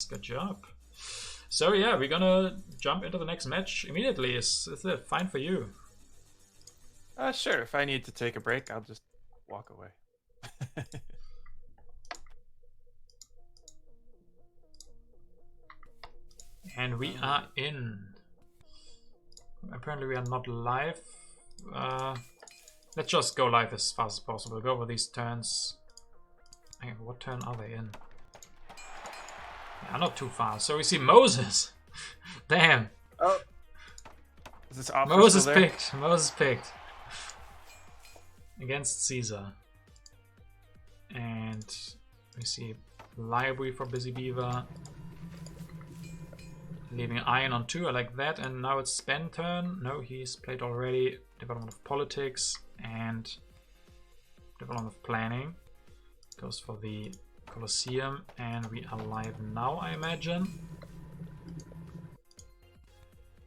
Good job. So yeah, we're gonna jump into the next match immediately. Is it fine for you? Sure. If I need to take a break, I'll just walk away. And we are in. Apparently we are not live. Let's just go live as fast as possible. Go over these turns. Hang on, what turn are they in? Yeah, not too fast. So we see Moses. Damn. Oh. Is this offer Moses still there? picked. Moses picked. Against Caesar. And we see library for BusyBeaver. Leaving Iron on 2, I like that. And now it's Ben turn. No, he's played already. Development of politics and development of planning. Goes for the Colosseum, and we are live now, I imagine.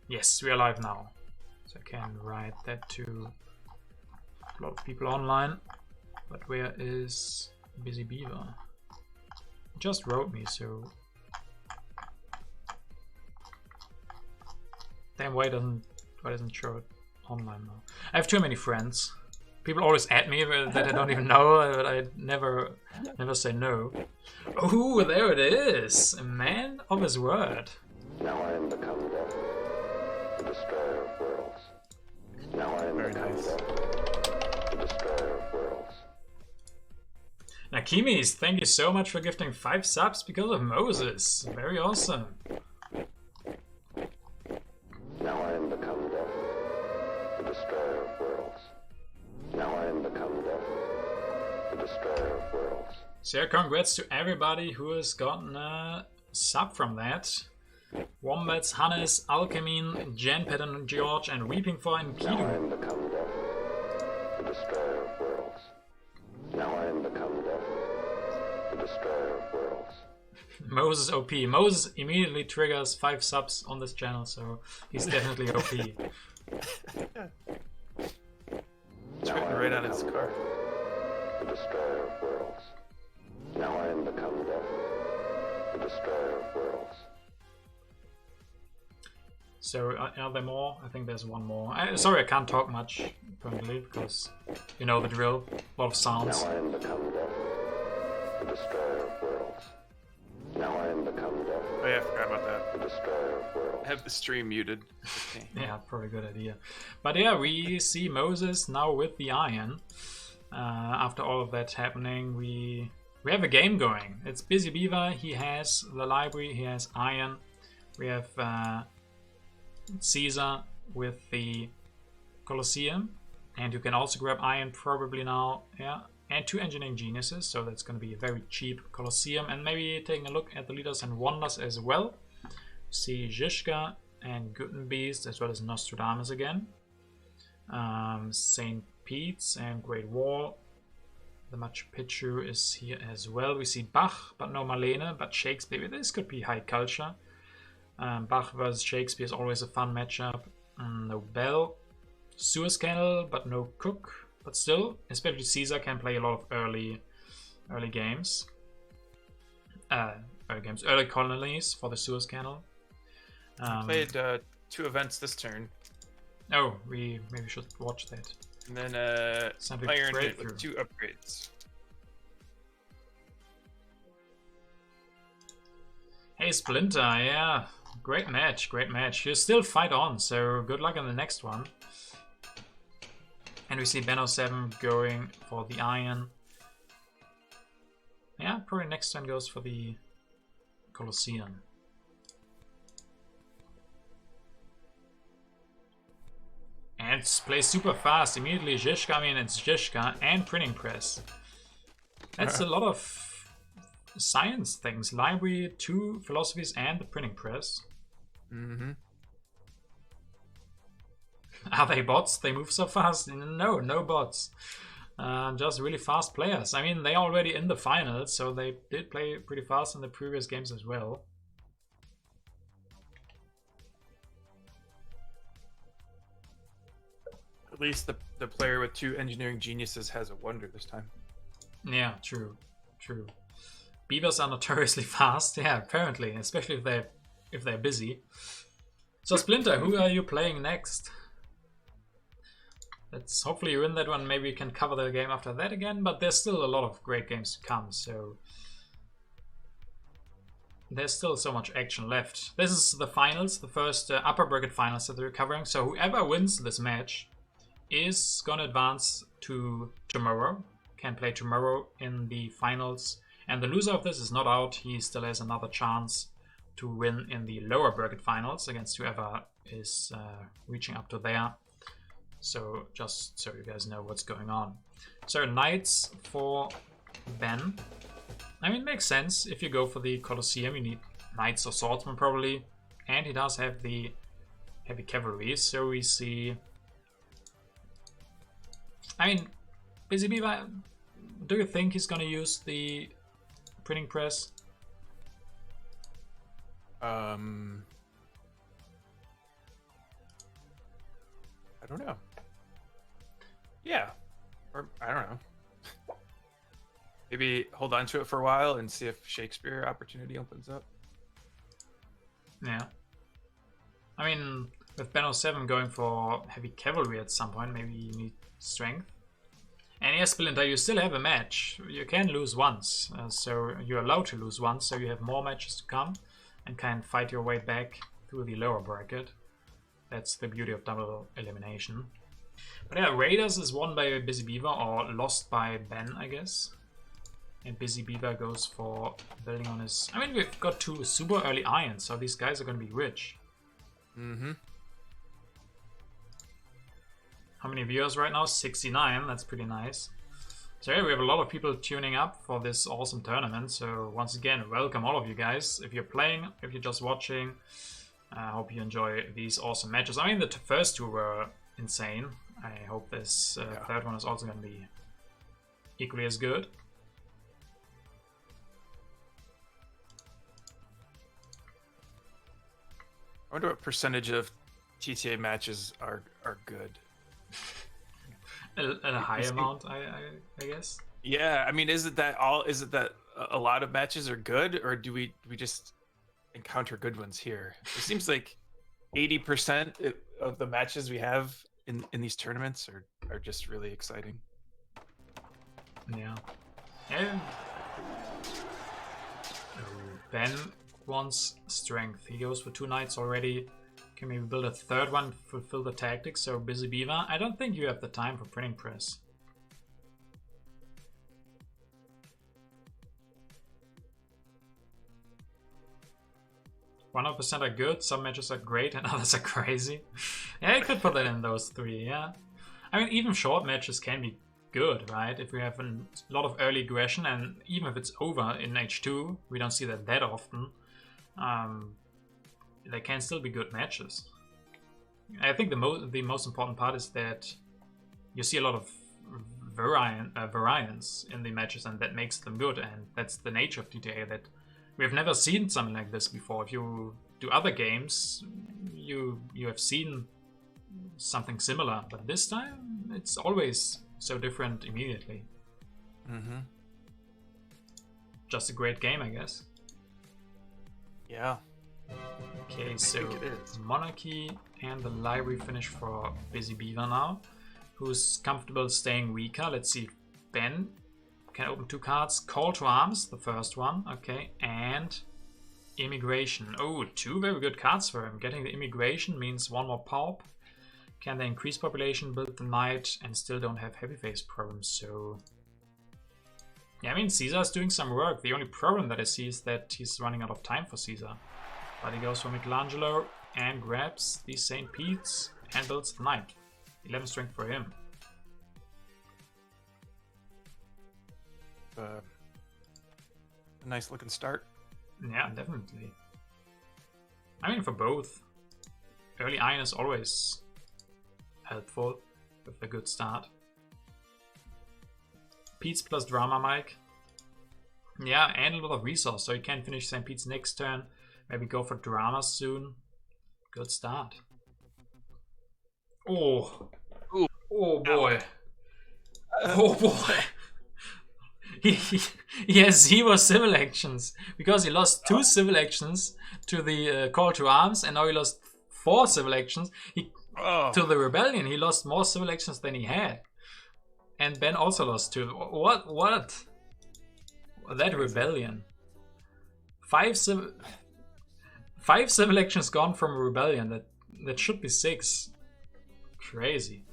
Yes, we are live now. So I can write that to a lot of people online. But where is BusyBeaver? He just wrote me, so... Damn, why doesn't show it online now? I have too many friends. People always add me that I don't even know, but I never say no. Ooh, there it is! A man of his word. Now I am become death, the destroyer of worlds. Now I am become death, the destroyer of worlds. Nakimis, thank you so much for gifting 5 subs because of Moses. Very awesome. Now I am become death, the destroyer of worlds. Now I am become death, the destroyer of worlds. So congrats to everybody who has gotten a sub from that. Wombats, Hannes, Alchemine, Jan, Patton, George, and Weeping for and Now I Kido. am become death, the destroyer of worlds. Now I am become death, the destroyer of worlds. Moses OP. Moses immediately triggers 5 subs on this channel, so he's definitely OP. It's written right on his card. The destroyer of worlds. Now I am become death, the destroyer of worlds. So are there more? I think there's one more. Sorry, I can't talk much currently because you know the drill. A lot of sounds. Now I am become death, the destroyer of worlds. Now I am become death, Oh yeah, I forgot about that. the destroyer of worlds. I have the stream muted. Okay. Yeah, probably a good idea. But yeah, we see Moses now with the iron. After all of that happening, we have a game going. It's BusyBeaver. He has the library. He has iron. We have Caesar with the Colosseum, and you can also grab iron probably now. Yeah, and 2 engineering geniuses. So that's going to be a very cheap Colosseum. And maybe taking a look at the leaders and wonders as well. See Zizka and Gutenbeast as well as Nostradamus again. St. Pete's and Great Wall. The Machu Picchu is here as well. We see Bach, but no Marlene, but Shakespeare. This could be high culture. Bach versus Shakespeare is always a fun matchup. No Bell. Suez Canal, but no Cook. But still, especially Caesar can play a lot of early games. Early colonies for the Suez Canal. Played 2 events this turn. Oh, we maybe should watch that. And then Something Iron great it with 2 upgrades. Hey Splinter, yeah, great match. You still fight on, so good luck in the next one. And we see ben07 going for the iron. Yeah, probably next turn goes for the Colosseum. And plays super fast. Immediately Zizka, I mean it's Zizka and printing press. That's a lot of science things. Library, 2 philosophies and the printing press. Mm-hmm. Are they bots? They move so fast? No bots. Just really fast players. I mean, they're already in the finals, so they did play pretty fast in the previous games as well. At least the player with 2 engineering geniuses has a wonder this time. Yeah, true. Beavers are notoriously fast. Yeah, apparently, especially if they're busy. So Splinter, who are you playing next? Let's hopefully you win that one. Maybe we can cover the game after that again. But there's still a lot of great games to come. So there's still so much action left. This is the finals, the first upper bracket finals that we're covering. So whoever wins this match is gonna advance to tomorrow. Can play tomorrow in the finals. And the loser of this is not out. He still has another chance to win in the lower bracket finals against whoever is reaching up to there. So just so you guys know what's going on. So knights for Ben. I mean, it makes sense. If you go for the Colosseum, you need knights or swordsmen probably. And he does have the heavy cavalry. So we see... I mean, BusyBeaver, do you think he's going to use the printing press? I don't know. Yeah. Or, I don't know. Maybe hold on to it for a while and see if Shakespeare opportunity opens up. Yeah. I mean, with ben07 going for heavy cavalry at some point, maybe you need strength. And yes, Splinter, you still have a match. You can lose once, so you're allowed to lose once, so you have more matches to come and can fight your way back through the lower bracket. That's the beauty of double elimination. But yeah, Raiders is won by BusyBeaver or lost by Ben, I guess. And BusyBeaver goes for building on his... I mean, we've got 2 super early irons, so these guys are going to be rich. Mm-hmm. How many viewers right now? 69. That's pretty nice. So yeah, we have a lot of people tuning up for this awesome tournament. So once again, welcome all of you guys. If you're playing, if you're just watching, I hope you enjoy these awesome matches. I mean, the first 2 were insane. I hope this third one is also going to be equally as good. I wonder what percentage of TTA matches are good. A high amount, I guess. Yeah, I mean, is it that a lot of matches are good, or do we just encounter good ones here? It seems like 80% of the matches we have in these tournaments are just really exciting. Yeah. And Ben wants strength. He goes for 2 knights already. Can maybe build a third one, fulfill the tactics. So BusyBeaver, I don't think you have the time for printing press. %100 are good, some matches are great, and others are crazy. Yeah, you could put that in those 3, yeah. I mean, even short matches can be good, right? If we have a lot of early aggression, and even if it's over in H2, we don't see that often. They can still be good matches. I think the most important part is that you see a lot of variance in the matches, and that makes them good. And that's the nature of TTA, that we have never seen something like this before. If you do other games, you have seen something similar, but this time it's always so different immediately. Mm-hmm. Just a great game, I guess. Yeah. Okay, so Monarchy and the library finish for BusyBeaver now. Who's comfortable staying weaker? Let's see if Ben can open 2 cards. Call to Arms, the first one. Okay, and Immigration. Oh, 2 very good cards for him. Getting the Immigration means 1 more pulp. Can they increase population, build the knight, and still don't have heavy face problems, so... Yeah, I mean, Caesar's doing some work. The only problem that I see is that he's running out of time for Caesar. But he goes for Michelangelo and grabs the St. Pete's and builds the knight. 11 strength for him. A nice looking start. Yeah, definitely. I mean, for both. Early iron is always helpful with a good start. Pete's plus Drama Mike. Yeah, and a lot of resource, so you can finish St. Pete's next turn. Maybe go for Drama soon. Good start. Oh. Ooh. Oh boy. Oh boy. he has 0 civil actions because he lost 2 civil actions to the call to arms, and now he lost 4 civil actions. To the rebellion, he lost more civil actions than he had, and Ben also lost 2. What? That rebellion. 5 civil actions gone from a rebellion. That should be 6. Crazy.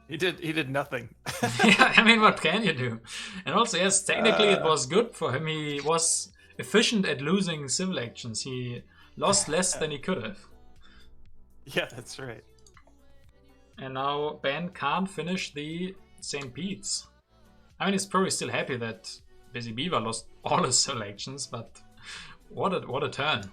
He did nothing. Yeah, I mean, what can you do? And also, yes, technically it was good for him. He was efficient at losing civil actions. He lost less than he could have. Yeah, that's right. And now Ben can't finish the St. Pete's. I mean, he's probably still happy that BusyBeaver lost all his civil actions, but what a turn.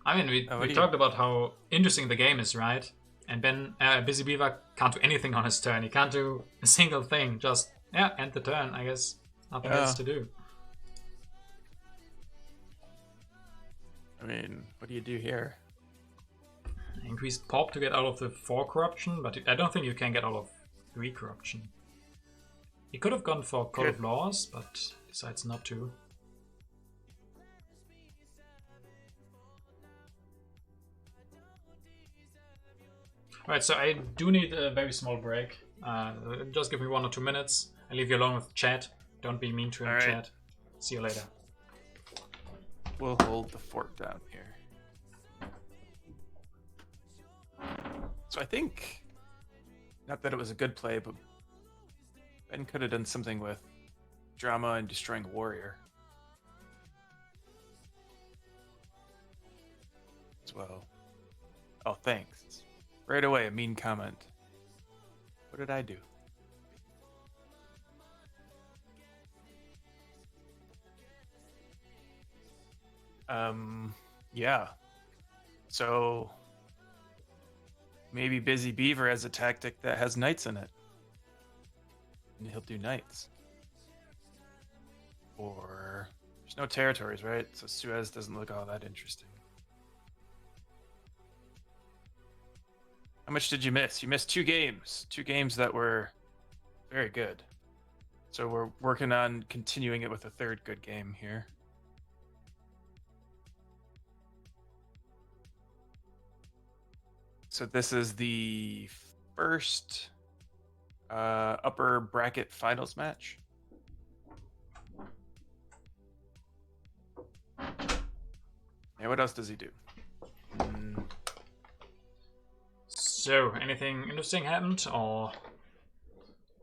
I mean, we talked about how interesting the game is, right? And BusyBeaver can't do anything on his turn. He can't do a single thing. Just, end the turn. I guess nothing else to do. I mean, what do you do here? Increased pop to get out of the 4 corruption, but I don't think you can get out of 3 corruption. He could have gone for Code of Laws, but decides not to. Alright, so I do need a very small break. Just give me 1 or 2 minutes. I'll leave you alone with chat. Don't be mean to him, chat. See you later. We'll hold the fort down here. So I think, not that it was a good play, but Ben could have done something with drama and destroying a warrior as well. Oh, thanks. Right away, a mean comment. What did I do? Yeah. So maybe BusyBeaver has a tactic that has knights in it. And he'll do knights. Or there's no territories, right? So Suez doesn't look all that interesting. How much did you miss? You missed 2 games. 2 games that were very good. So we're working on continuing it with a 3rd good game here. So this is the first upper bracket finals match. Yeah, what else does he do? So, anything interesting happened, or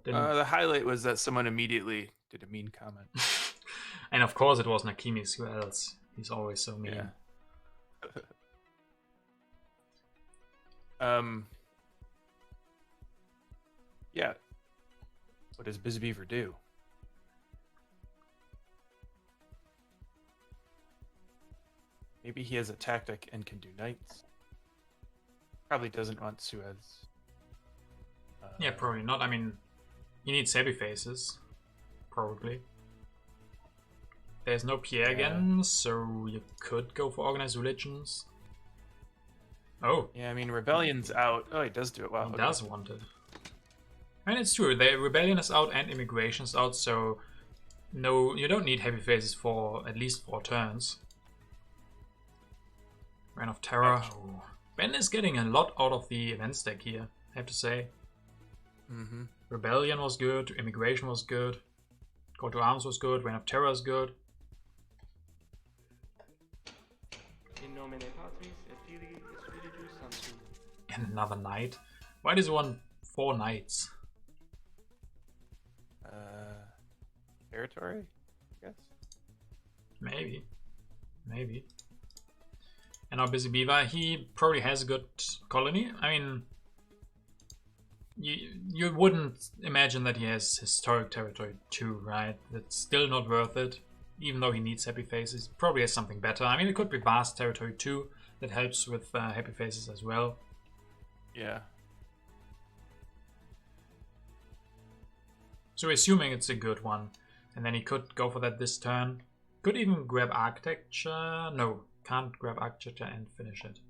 didn't? The highlight was that someone immediately did a mean comment. And of course it was Nakimis. Who else? He's always so mean. Yeah. Yeah. What does BusyBeaver do? Maybe he has a tactic and can do knights. Probably doesn't want Suez. Yeah, probably not. I mean, he needs heavy faces. Probably. There's no Pierre again, so you could go for Organized Religions. Oh. Yeah, I mean, Rebellion's out. Oh, he does do it. Wow. He does want it. And it's true, the Rebellion is out and Immigration's out, so no, you don't need heavy faces for at least 4 turns. Reign of Terror. Oh. Ben is getting a lot out of the events deck here, I have to say. Rebellion was good, Immigration was good, Call to Arms was good, Reign of Terror is good. And another knight. Why does he want 4 knights? Territory, I guess. Maybe. And now BusyBeaver, he probably has a good colony. I mean, you wouldn't imagine that he has historic territory too, right? That's still not worth it, even though he needs happy faces. Probably has something better. I mean, it could be vast territory too. That helps with happy faces as well. Yeah. So assuming it's a good one, and then he could go for that this turn. Could even grab Architecture. No, can't grab Architecture and finish it.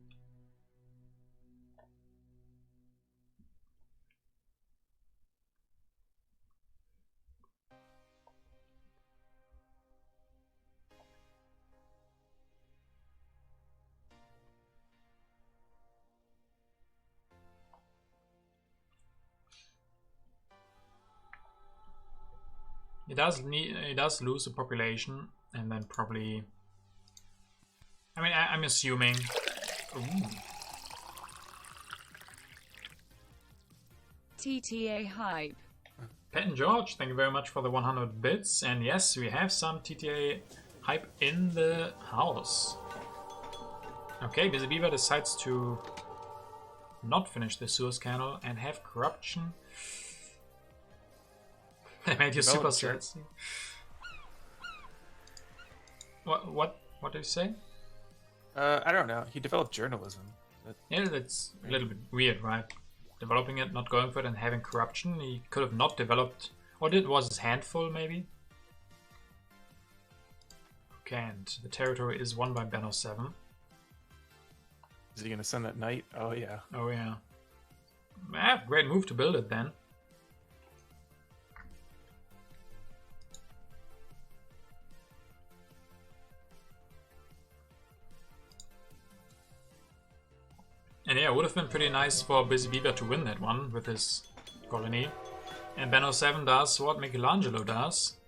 He does lose a population, and then probably. I mean, I'm assuming. Ooh. TTA hype. Pat and George, thank you very much for the 100 bits. And yes, we have some TTA hype in the house. Okay, BusyBeaver decides to not finish the Suez Canal and have corruption. They made you super sexy. What did you say? I don't know. He developed journalism. Yeah, that's a little bit weird, right? Developing it, not going for it, and having corruption. He could have not developed, or did was his handful maybe. Okay, and the territory is won by ben07. Is he gonna send that knight? Oh yeah. Oh yeah. Ah, great move to build it then. And yeah, it would have been pretty nice for BusyBeaver to win that one with his colony. And ben07 does what Michelangelo does.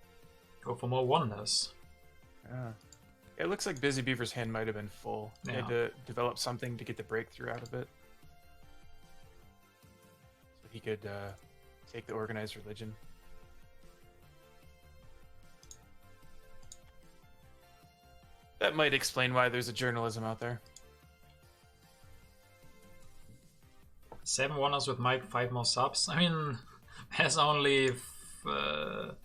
Go for more wonders. Yeah. It looks like BusyBeaver's hand might have been full. He had to develop something to get the breakthrough out of it. So he could take the organized religion. That might explain why there's a journalism out there. 7 wonders with Mike, 5 more subs. I mean, has only 5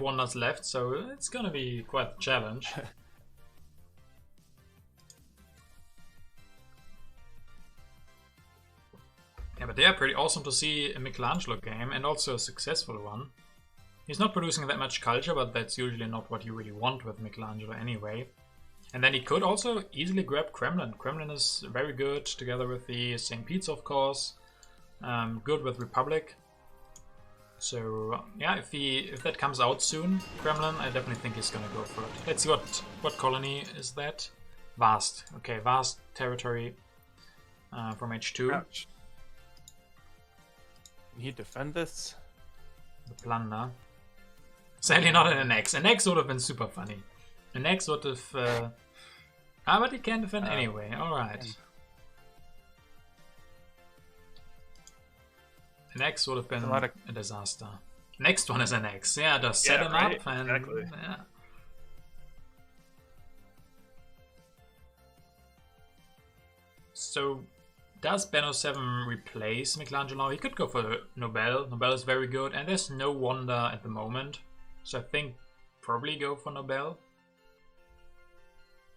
wonders left, so it's gonna be quite a challenge. Yeah, but they are pretty awesome to see a Michelangelo game, and also a successful one. He's not producing that much culture, but that's usually not what you really want with Michelangelo anyway. And then he could also easily grab Kremlin. Kremlin is very good, together with the St. Pete's, of course. Good with Republic. So yeah, if that comes out soon, Kremlin, I definitely think he's gonna go for it. Let's see what colony is that. Vast. Okay, vast territory from H2. Ouch. Can he defend this? The plunder. Sadly not an X. An X would have been super funny. An X would have... but he can defend anyway. Alright. An X would have been a disaster. Next one is an X. Yeah, just set him up and... Exactly. Yeah. So, does ben07 replace Michelangelo? He could go for Nobel. Nobel is very good, and there's no wonder at the moment. So I think probably go for Nobel.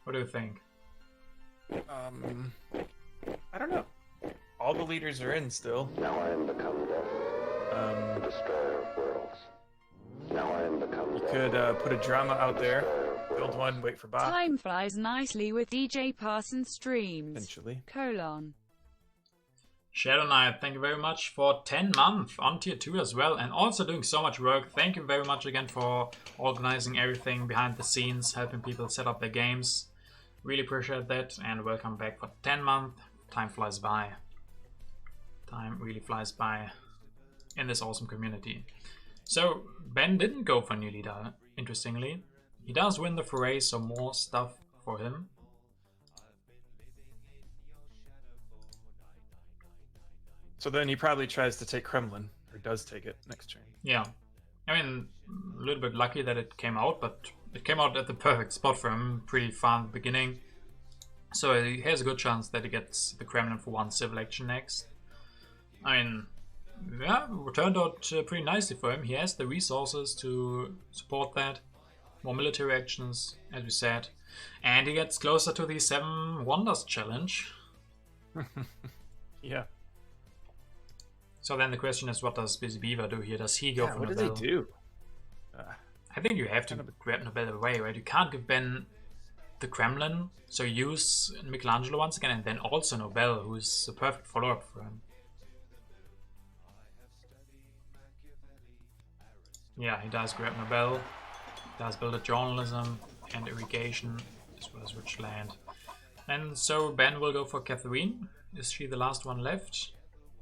What do you think? I don't know. All the leaders are in still. Now I am become death, the destroyer of worlds. Now I am become You death. could put a drama out there, build one, wait for Bach. Time flies nicely with DJ Parsons streams. Eventually. Shadow Knight, thank you very much for 10 months on tier 2 as well, and also doing so much work. Thank you very much again for organizing everything behind the scenes, helping people set up their games. Really appreciate that, and welcome back for 10 months. Time flies by. Time really flies by in this awesome community. So, Ben didn't go for new leader, interestingly. He does win the foray, so more stuff for him. So then he probably tries to take Kremlin, or does take it next turn. Yeah. I mean, a little bit lucky that it came out, but it came out at the perfect spot for him, pretty far in the beginning. So he has a good chance that he gets the Kremlin for one civil action next. I mean, yeah, it turned out pretty nicely for him. He has the resources to support that. More military actions, as we said. And he gets closer to the 7 Wonders challenge. Yeah. So then the question is, what does BusyBeaver do here? Does he go for what Nobel? does he do? I think you have to grab Nobel away, right? You can't give Ben the Kremlin, so use Michelangelo once again, and then also Nobel, who's a perfect follow-up for him. Yeah, he does grab Nobel, does build a journalism and irrigation, as well as rich land. And so Ben will go for Catherine. Is she the last one left?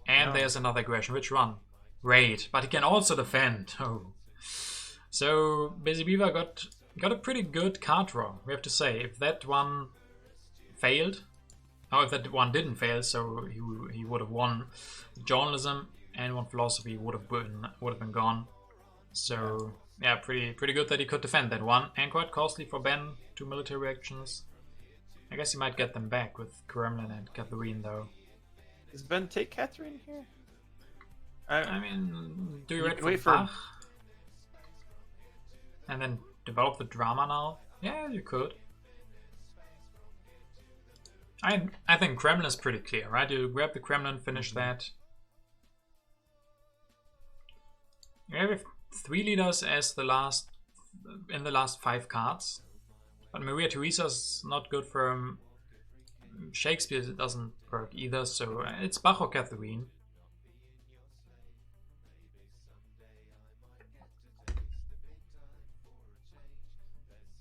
And there's another aggression. Which one? Raid. But he can also defend. Oh. So BusyBeaver got a pretty good card draw, we have to say. If that one failed, or if that one didn't fail, so he would have won. Journalism and one philosophy would have been gone. So yeah, pretty good that he could defend that one, and quite costly for Ben. 2 military reactions. I guess he might get them back with Kremlin and Catherine though. Does Ben take Catherine here? I mean, do you You wait could for wait for- Bach? And then develop the drama now? Yeah, you could. I think Kremlin is pretty clear, right? You grab the Kremlin, finish that. You have 3 leaders as in the last 5 cards. But Maria Theresa's not good for him. Shakespeare doesn't work either, so it's Bach or Catherine.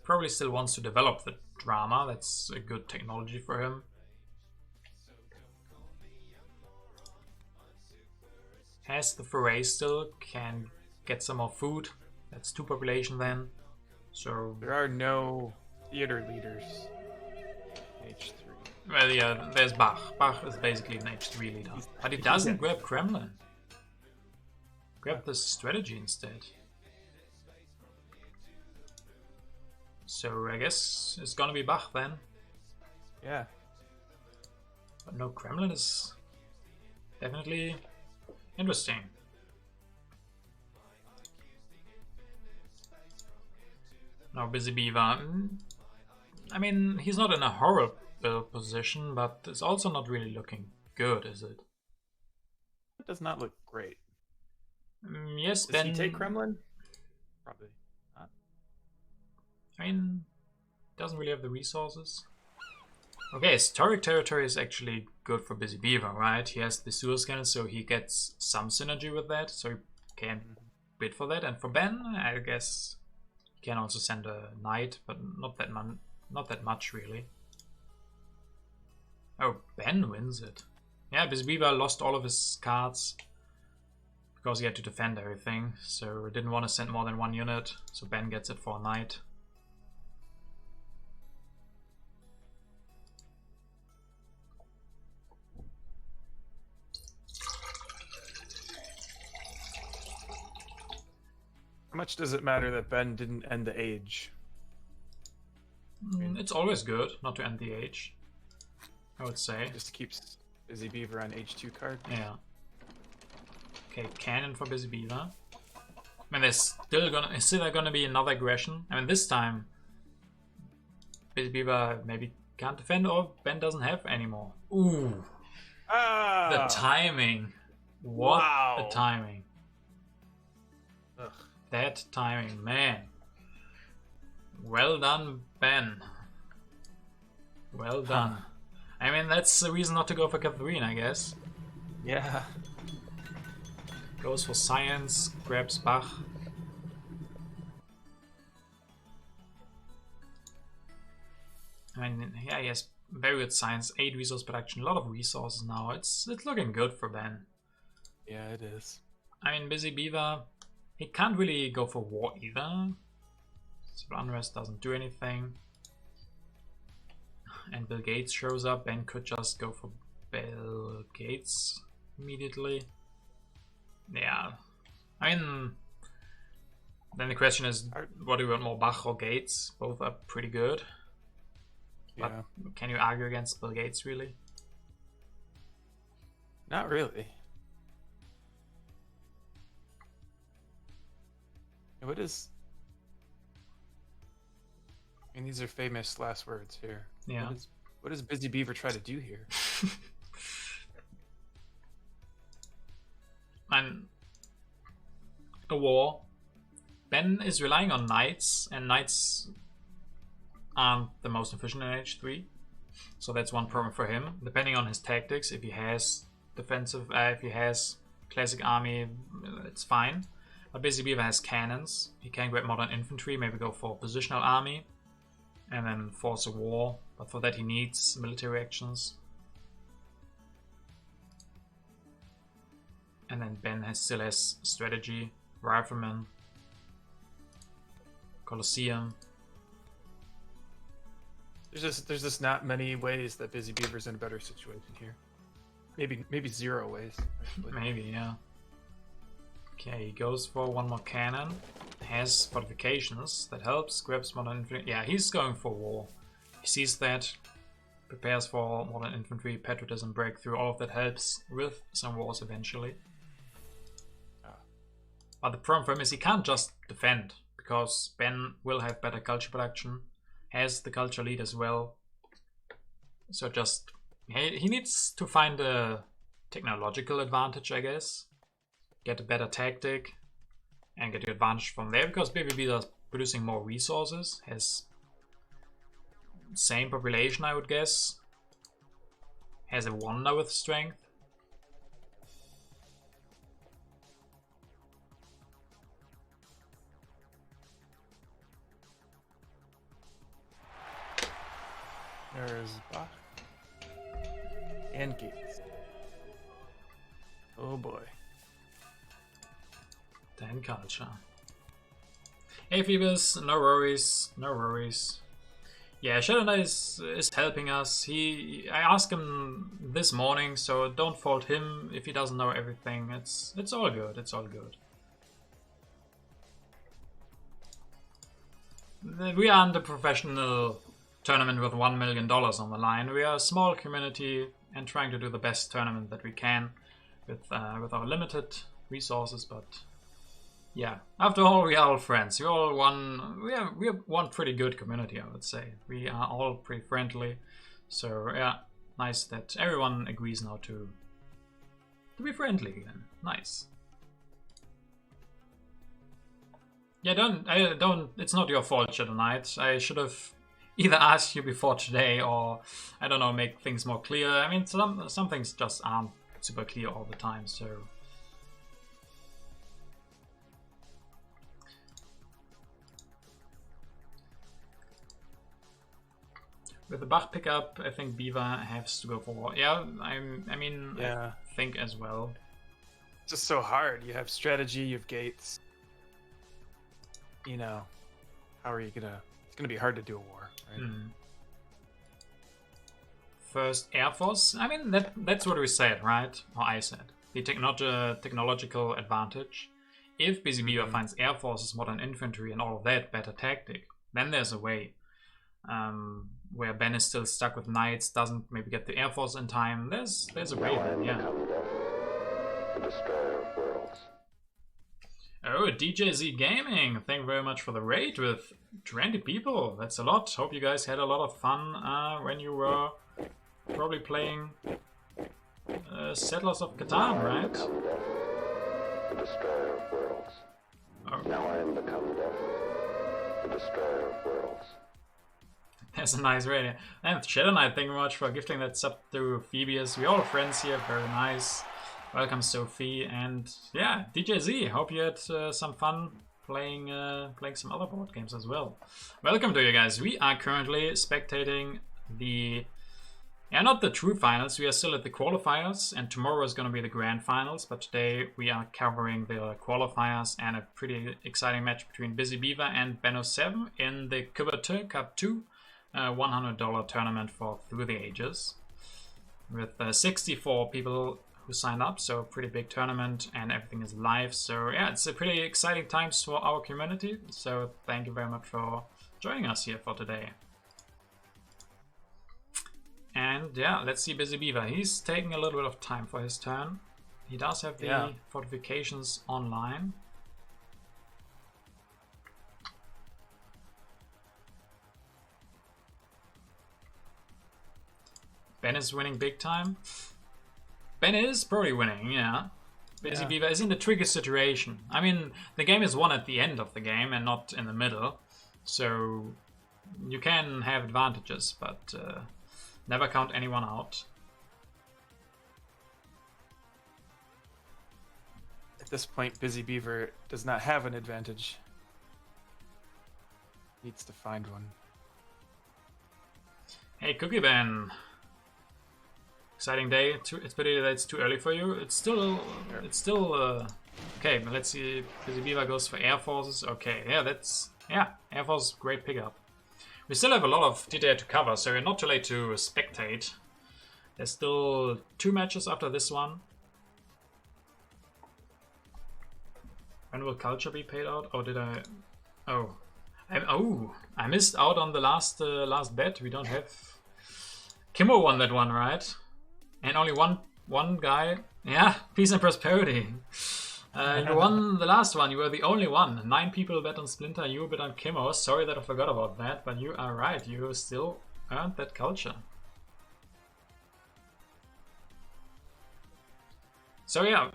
Probably still wants to develop the drama, that's a good technology for him. Has the foray still, can get some more food. That's 2 population then. So There are no theater leaders. H3. well, yeah, there's Bach. Bach is basically an H3 leader. But he doesn't grab Kremlin. Grab the strategy instead. So I guess it's gonna be Bach then. Yeah. But no Kremlin is definitely interesting. Now BusyBeaver. I mean, he's not in a horrible position, but it's also not really looking good, is it? It does not look great. Yes, Does Ben. he take Kremlin? Probably not. I mean, doesn't really have the resources. Okay, historic territory is actually good for BusyBeaver, right? He has the sewer scanner, so he gets some synergy with that, so he can bid for that. And for Ben, I guess he can also send a knight, but not that much really. Oh, Ben wins it. Yeah, BusyBeaver lost all of his cards because he had to defend everything, so didn't want to send more than 1 unit, so Ben gets it for a knight. How much does it matter that Ben didn't end the age? It's always good not to end the age, I would say. Just keeps BusyBeaver on H2 card. Yeah. Okay, cannon for BusyBeaver. I mean, there's still gonna be another aggression. I mean, this time BusyBeaver maybe can't defend, or Ben doesn't have anymore. Ooh, Ah! the timing! What Wow. a timing! Ugh. That timing, man. Well done, Ben. Well done. I mean, that's the reason not to go for Catherine, I guess. Yeah. Goes for science, grabs Bach. I mean, yeah, he has very good science, 8 resource production, a lot of resources now. It's looking good for Ben. Yeah, it is. I mean, BusyBeaver, he can't really go for war either. Civil unrest doesn't do anything. And Bill Gates shows up. Ben could just go for Bill Gates immediately. Yeah. I mean, then the question is, what do you want more, Bach or Gates? Both are pretty good. But Yeah. can you argue against Bill Gates, really? Not really. What is... I mean, these are famous last words here. Yeah. What does BusyBeaver try to do here? And a war. Ben is relying on knights, and knights aren't the most efficient in H3. So that's one problem for him. Depending on his tactics, if he has defensive, if he has classic army, it's fine. But BusyBeaver has cannons. He can grab modern infantry, maybe go for positional army, and then force a war. But for that he needs military actions. And then Ben still has strategy, riflemen. Colosseum. There's just not many ways that BusyBeaver's in a better situation here. Maybe 0 ways. Actually. Maybe, yeah. Okay, he goes for one more cannon. Has fortifications. That helps. Grabs modern infantry. Yeah, he's going for war. He sees that. Prepares for modern infantry, patriotism, breakthrough. All of that helps with some wars eventually. But the problem for him is he can't just defend, because Ben will have better culture production, has the culture lead as well. So just he needs to find a technological advantage, I guess. Get a better tactic and get the advantage from there, because BusyBeaver is producing more resources, has same population, I would guess. Has a wonder with strength. There's Bach and Gates. Oh boy. Then culture. Hey Phoebus, no worries, no worries. Yeah, Shadow Knight is helping us. I asked him this morning, so don't fault him if he doesn't know everything. It's all good, it's all good. We are in the professional tournament with $1 million on the line. We are a small community and trying to do the best tournament that we can with our limited resources, but yeah, after all, we are all friends. We are one pretty good community, I would say. We are all pretty friendly, so yeah, nice that everyone agrees now to be friendly again. Nice. Yeah, it's not your fault, Shadow Knight. I should have either asked you before today, or I don't know, make things more clear. I mean, some things just aren't super clear all the time, so. With the Bach pickup, I think Beaver has to go for war. Yeah, I think as well. It's just so hard. You have strategy, you have gates. You know, how are you gonna? It's gonna be hard to do a war, right? Mm. First, Air Force. I mean, that's what we said, right? Or I said. The technological advantage. If BusyBeaver finds Air Forces, modern infantry, and all of that, better tactic, then there's a way. Where Ben is still stuck with knights, doesn't maybe get the Air Force in time. There's a way then, yeah. The destroyer of worlds. Oh, DJZ Gaming, thank you very much for the raid with 20 people. That's a lot. Hope you guys had a lot of fun when you were probably playing Settlers of Catan, right? The destroyer of worlds. Oh. Now I am become death, the destroyer of worlds. That's a nice raid. And Shadow Knight, thank you very much for gifting that sub to Phoebus. We're all friends here, very nice. Welcome, Sophie, and yeah, DJZ. Hope you had some fun playing some other board games as well. Welcome to you guys. We are currently spectating not the true finals. We are still at the qualifiers, and tomorrow is going to be the grand finals. But today we are covering the qualifiers and a pretty exciting match between BusyBeaver and ben07 in the Coubertin Cup 2, $100 tournament for Through the Ages, with 64 people who signed up, so pretty big tournament, and everything is live. So yeah, it's a pretty exciting times for our community, so thank you very much for joining us here for today. And yeah, let's see BusyBeaver. He's taking a little bit of time for his turn. He does have the fortifications online. Ben is winning big time. Ben is probably winning, yeah. BusyBeaver is in the tricky situation. I mean, the game is won at the end of the game and not in the middle. So you can have advantages, but never count anyone out. At this point, BusyBeaver does not have an advantage. Needs to find one. Hey, Cookie Ben. Exciting day. It's pity that it's too early for you. It's still okay. But let's see. BusyBeaver goes for Air Forces. Okay, yeah, that's Yeah, Air Force, great pickup. We still have a lot of DDR to cover, so you're not too late to spectate. There's still 2 matches after this one. When will culture be paid out? Or did I... Oh. I missed out on the last bet. We don't have... Kimmo won that one, right? And only one guy. Yeah, peace and prosperity. You won the last one. You were the only one. 9 people bet on Splinter. You bet on Kimmo. Sorry that I forgot about that, but you are right. You still earned that culture. So yeah,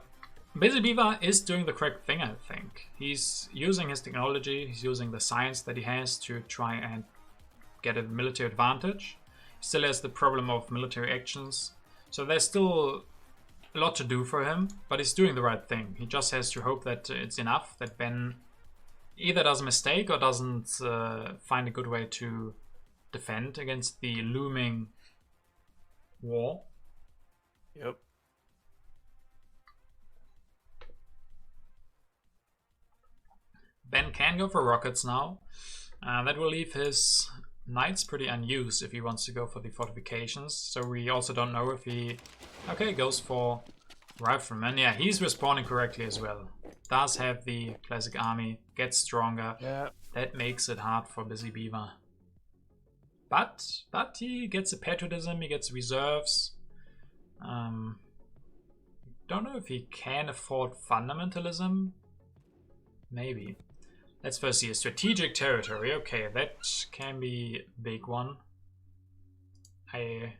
BusyBeaver is doing the correct thing, I think. He's using his technology. He's using the science that he has to try and get a military advantage. He still has the problem of military actions. So there's still a lot to do for him, but he's doing the right thing. He just has to hope that it's enough, that Ben either does a mistake or doesn't find a good way to defend against the looming war. Yep. Ben can go for rockets now. That will leave his knights pretty unused if he wants to go for the fortifications. So we also don't know if he... Okay, goes for rifleman. Yeah, he's respawning correctly as well. Does have the classic army, gets stronger. Yeah. That makes it hard for BusyBeaver. But he gets a patriotism, he gets reserves. Don't know if he can afford fundamentalism. Maybe. Let's first see a strategic territory. Okay, that can be a big one. Yeah,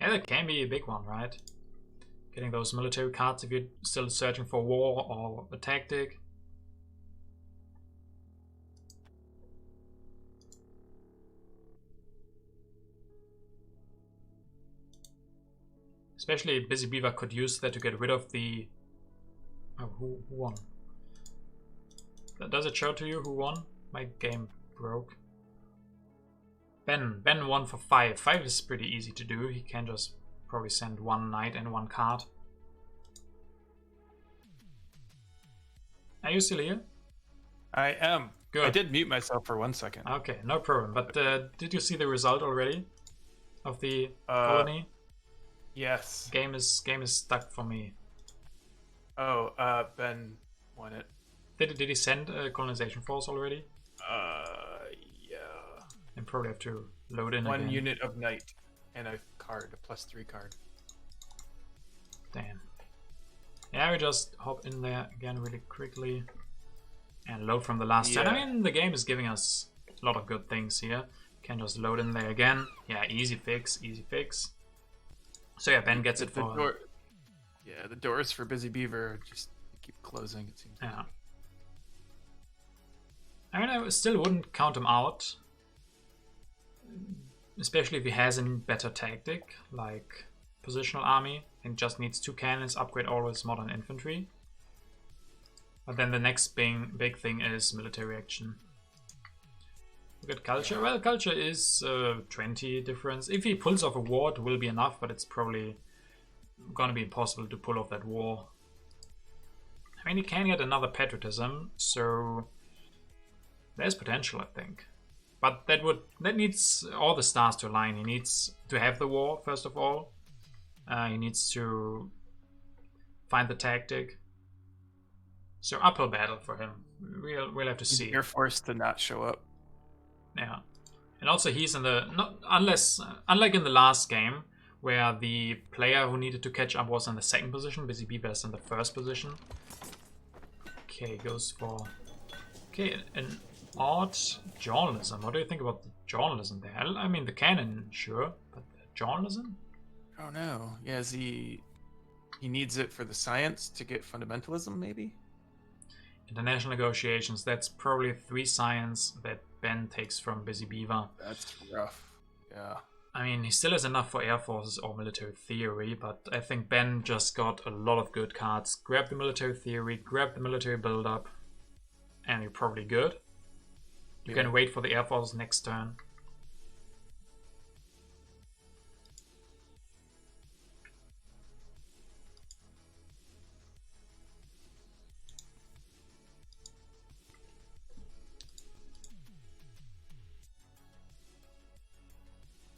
that can be a big one, right? Getting those military cards if you're still searching for war or a tactic. Especially BusyBeaver could use that to get rid of the... Oh, who won? Does it show to you who won? My game broke. Ben won for 5. 5 is pretty easy to do. He can just probably send 1 knight and 1 card. Are you still here? I am. Good. I did mute myself for 1 second. Okay, no problem. But did you see the result already of the colony? Yes. Game is stuck for me. Oh, Ben won it. Did he send a colonization force already? Yeah. And probably have to load in 1 again. unit of knight and a card, a +3 card. Damn. Yeah, we just hop in there again really quickly and load from the last turn. I mean, the game is giving us a lot of good things here. Can just load in there again. Yeah, easy fix, easy fix. So yeah, Ben gets it for... Yeah, the doors for BusyBeaver just keep closing, it seems. Yeah. I mean, I still wouldn't count him out. Especially if he has a better tactic, like positional army, and just needs 2 cannons, upgrade always modern infantry. But then the next big thing is military action. Look at culture. Well, culture is 20 difference. If he pulls off a war, it will be enough, but it's probably gonna be impossible to pull off that war. I mean, he can get another patriotism, so there's potential, I think. But that needs all the stars to align. He needs to have the war, first of all. He needs to find the tactic. So uphill battle for him. We'll have to see. Air Force to not show up. Yeah, and also he's in the unlike in the last game where the player who needed to catch up was in the 2nd position. BusyBeaver is in the 1st position. Okay, goes for an odd journalism. What do you think about the journalism there? I mean, the cannon, sure, but the journalism? I don't know. Yeah, he needs it for the science to get fundamentalism, maybe? International negotiations, that's probably 3 science that Ben takes from BusyBeaver. That's rough. Yeah. I mean, he still has enough for air forces or military theory, but I think Ben just got a lot of good cards. Grab the military theory, grab the military build-up, and you're probably good. You can wait for the air forces next turn.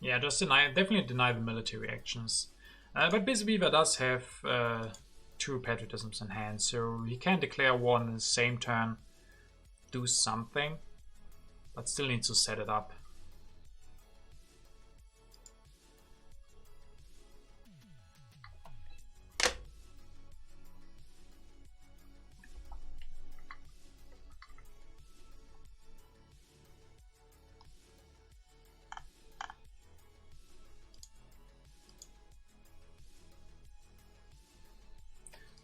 Yeah, just definitely deny the military actions. But BusyBeaver does have 2 patriotisms in hand, so he can declare war in the same turn, do something, but still needs to set it up.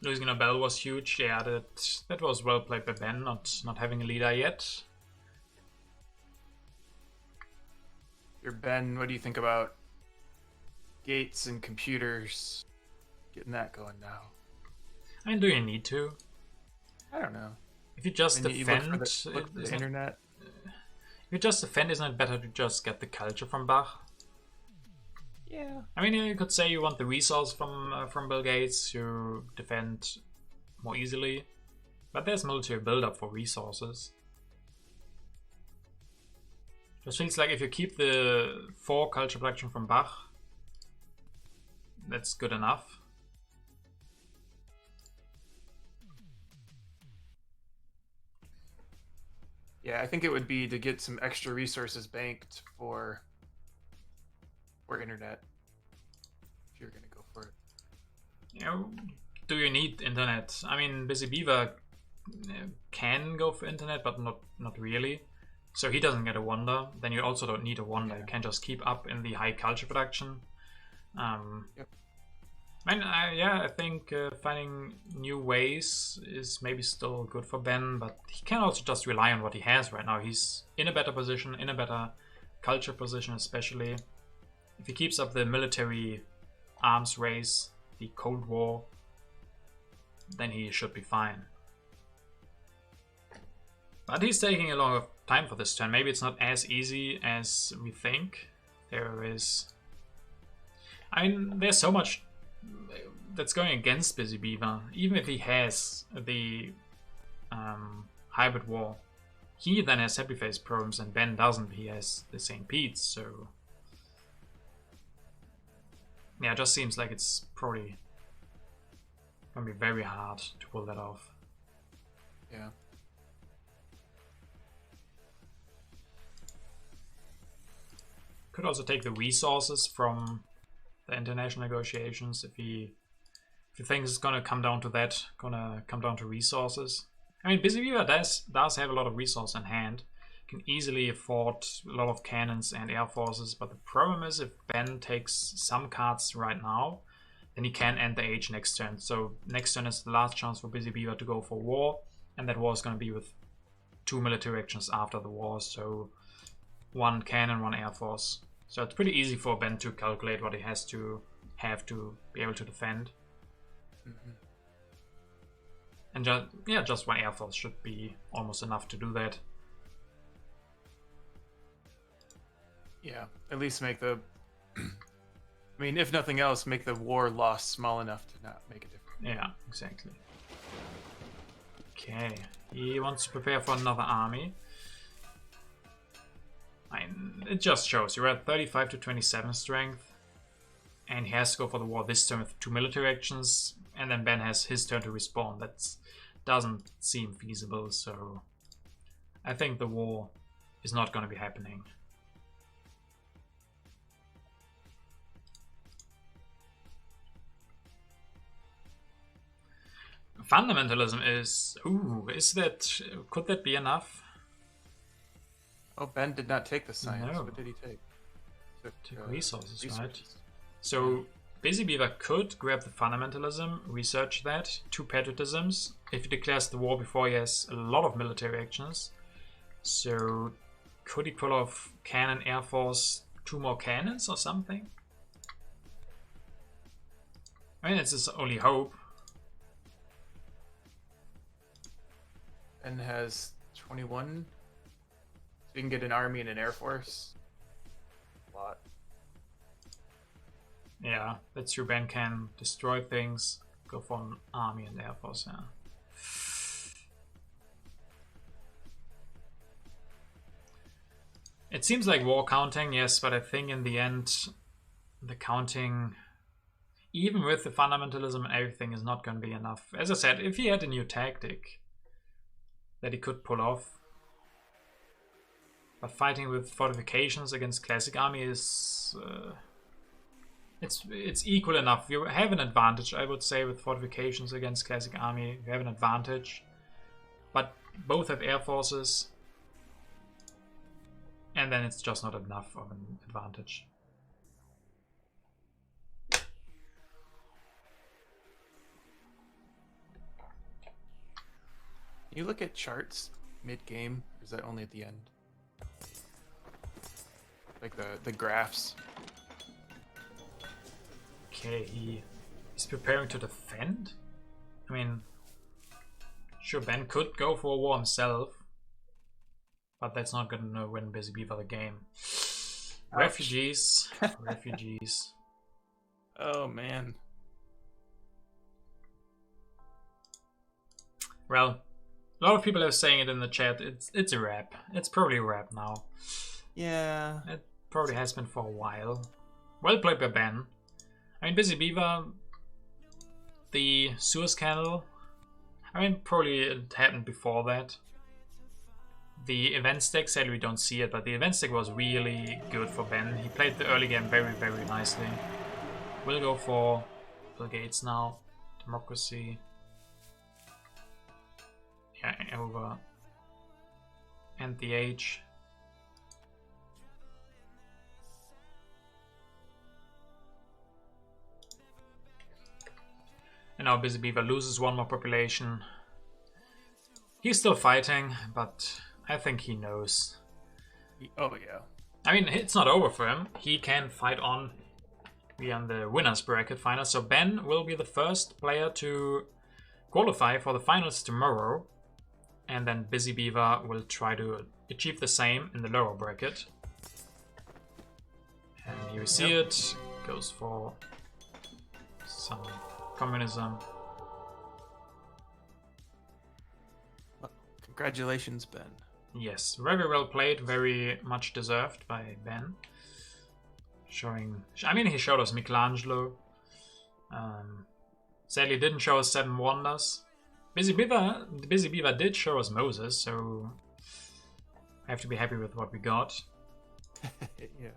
Losing a bell was huge. Yeah, that was well played by Ben, not having a leader yet. Your Ben, what do you think about gates and computers? Getting that going now. I mean, do you need to? I don't know. If you just You defend, look for the internet. If you just defend, isn't it better to just get the culture from Bach? Yeah. I mean, you could say you want the resource from Bill Gates to defend more easily, but there's military build-up for resources. Just feels like if you keep the 4 culture production from Bach, that's good enough. Yeah, I think it would be to get some extra resources banked for internet. If you're gonna go for it. You know, do you need internet? I mean, BusyBeaver can go for internet, but not really. So he doesn't get a wonder. Then you also don't need a wonder. Yeah. You can just keep up in the high culture production. Yep. Yeah, I think finding new ways is maybe still good for Ben, but he can also just rely on what he has right now. He's in a better position, in a better culture position especially. If he keeps up the military arms race, the Cold War, then he should be fine. But he's taking a long time for this turn. Maybe it's not as easy as we think. There's so much that's going against BusyBeaver. Even if he has the hybrid war, he then has happy face problems and Ben doesn't. He has the St. Pete's, so yeah, it just seems like it's probably gonna be very hard to pull that off. Yeah. Could also take the resources from the international negotiations if he thinks it's gonna come down to that, gonna come down to resources. I mean, BusyBeaver does have a lot of resource in hand. Can easily afford a lot of cannons and air forces, but the problem is if Ben takes some cards right now, then he can end the age next turn. So next turn is the last chance for BusyBeaver to go for war, and that war is going to be with 2 military actions after the war, so 1 cannon, 1 air force. So it's pretty easy for Ben to calculate what he has to have to be able to defend. Mm-hmm. And just 1 air force should be almost enough to do that. Yeah, at least make the I mean, if nothing else, make the war loss small enough to not make a difference. Yeah, exactly. Okay, he wants to prepare for another army. It just shows you're at 35 to 27 strength, and he has to go for the war this turn with 2 military actions, and then Ben has his turn to respawn. That doesn't seem feasible, so I think the war is not going to be happening. Fundamentalism could that be enough? Oh, Ben did not take the science. No. What did he take? Took resources, right? So BusyBeaver could grab the fundamentalism, research that, 2 patriotisms. If he declares the war before, he has a lot of military actions. So could he pull off cannon, air force, 2 more cannons or something? I mean, it's his only hope. Ben has 21. So you can get an army and an air force. A lot. Yeah, that's true. Ben can destroy things, go for an army and air force, yeah. It seems like war counting, yes, but I think in the end, the counting, even with the fundamentalism and everything, is not going to be enough. As I said, if he had a new tactic that he could pull off, but fighting with fortifications against classic army is it's equal enough. You have an advantage, I would say, with fortifications against classic army. You have an advantage, but both have air forces, and then it's just not enough of an advantage. You look at charts mid-game, or is that only at the end? Like the graphs. Okay, he's preparing to defend? I mean, sure, Ben could go for a war himself, but that's not gonna win BusyBeaver the game. Refugees. Refugees. Oh, man. Well, a lot of people are saying it in the chat. It's a wrap. It's probably a wrap now. Yeah. It probably has been for a while. Well played by Ben. I mean, BusyBeaver, the Suez Canal, I mean, probably it happened before that. The event stack, sadly we don't see it, but the event stack was really good for Ben. He played the early game very, very nicely. We'll go for Bill Gates now. Democracy. Yeah, over. End the age. And now BusyBeaver loses one more population. He's still fighting, but I think he knows. Oh, yeah. I mean, it's not over for him. He can fight on. We are in the winners bracket final. So Ben will be the first player to qualify for the finals tomorrow. And then BusyBeaver will try to achieve the same in the lower bracket. And here we see it. Goes for some communism. Well, congratulations, Ben. Yes, very well played, very much deserved by Ben. Showing, I mean, he showed us Michelangelo. Sadly, didn't show us Seven Wonders. BusyBeaver did show us Moses, so I have to be happy with what we got. Yeah.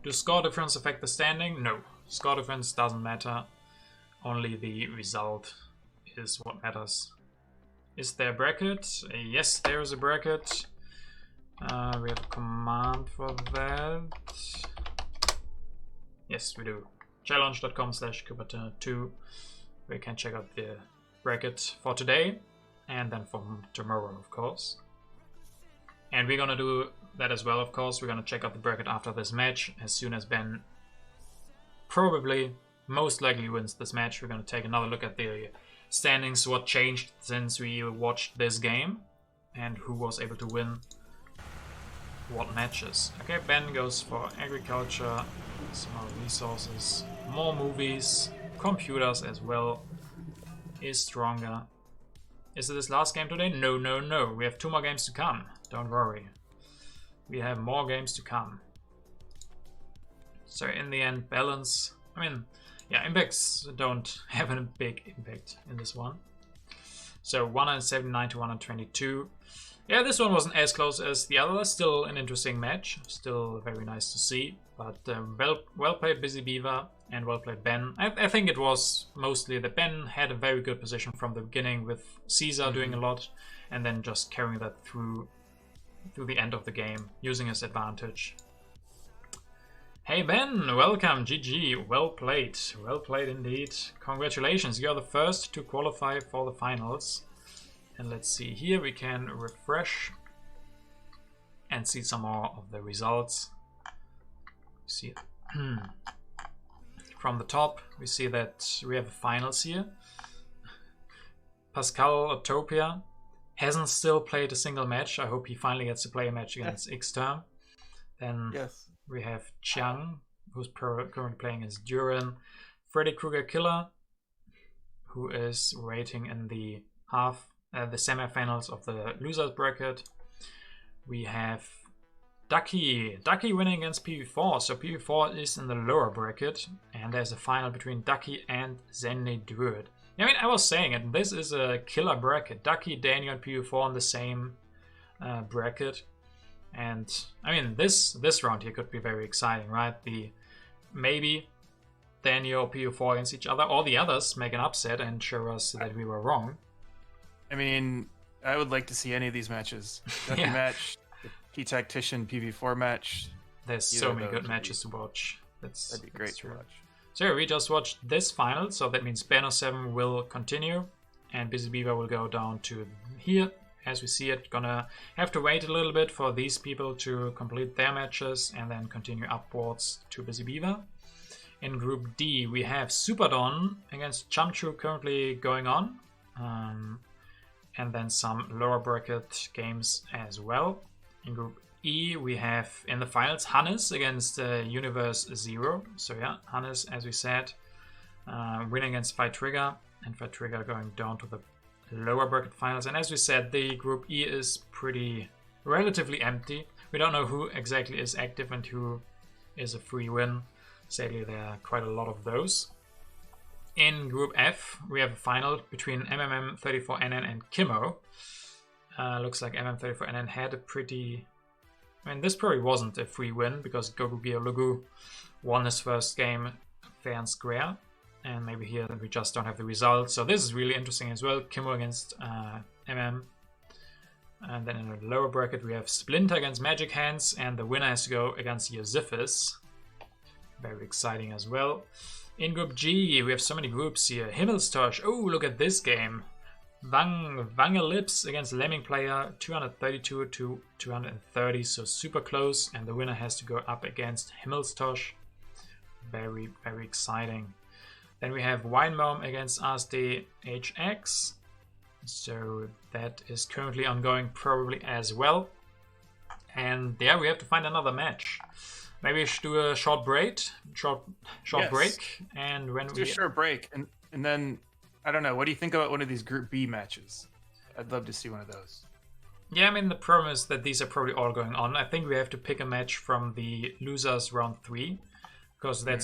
Does score difference affect the standing? No, score difference doesn't matter. Only the result is what matters. Is there a bracket? Yes, there is a bracket. We have a command for that. Yes, we do. challenge.com/Coubertin2. We can check out the bracket for today and then for tomorrow, of course. And we're gonna do that as well, of course. We're gonna check out the bracket after this match. As soon as Ben probably, most likely wins this match, we're gonna take another look at the standings, what changed since we watched this game, and who was able to win what matches. Okay, Ben goes for agriculture, some more resources, more movies, computers as well, is stronger. Is it his last game today? No, no, no. We have 2 more games to come. Don't worry. We have more games to come. So in the end, balance. I mean, yeah, impacts don't have a big impact in this one. So 179 to 122. Yeah, this one wasn't as close as the other. Still an interesting match. Still very nice to see. But well played BusyBeaver and well played Ben. I think it was mostly that Ben had a very good position from the beginning with Caesar doing a lot and then just carrying that through the end of the game, using his advantage. Hey Ben, welcome, GG, well played indeed. Congratulations, you're the first to qualify for the finals. And let's see, here we can refresh and see some more of the results. See from the top, we see that we have finals here. Pascal Utopia hasn't still played a single match. I hope he finally gets to play a match against Xterm. Then we have Chiang, who's currently playing as Duran. Freddy Krueger Killer, who is waiting in the the semifinals of the losers bracket. We have Ducky winning against PV4, so PV4 is in the lower bracket, and there's a final between Ducky and Zenny Druid. I mean, I was saying it, this is a killer bracket. Ducky, Daniel, and PV4 in the same bracket, and I mean, this round here could be very exciting, right? Maybe Daniel, PV4 against each other, or the others make an upset and show us that we were wrong. I mean, I would like to see any of these matches. Ducky match, the P-Tactician PV4 match. There's so many good matches to watch. That'd be great to watch. So we just watched this final, so that means ben07 will continue, and BusyBeaver will go down to here. As we see it, gonna have to wait a little bit for these people to complete their matches, and then continue upwards to BusyBeaver. In Group D, we have Superdon against Chumchu currently going on. And then some lower bracket games as well. In Group E, we have in the finals Hannes against Universe Zero. So yeah, Hannes, as we said, winning against Fight Trigger, and Fight Trigger going down to the lower bracket finals. And as we said, the Group E is relatively empty. We don't know who exactly is active and who is a free win. Sadly, there are quite a lot of those. In Group F, we have a final between MMM34NN and Kimmo. Looks like MM34NN had a pretty... I mean, this probably wasn't a free win, because Gogu Geolugu won his first game fair and square. And maybe here we just don't have the result. So this is really interesting as well. Kimmo against MM. And then in the lower bracket, we have Splinter against Magic Hands, and the winner has to go against Josephus. Very exciting as well. In Group G, we have so many groups here. Himmelstosh, oh, look at this game. Wangelips against Lemming Player, 232 to 230, so super close. And the winner has to go up against Himmelstosh. Very, very exciting. Then we have Winemome against ASDHX. So that is currently ongoing probably as well. And there we have to find another match. Maybe we should do a short break, break, and when do a short break, and then I don't know. What do you think about one of these Group B matches? I'd love to see one of those. Yeah, I mean, the problem is that these are probably all going on. I think we have to pick a match from the losers round 3, because that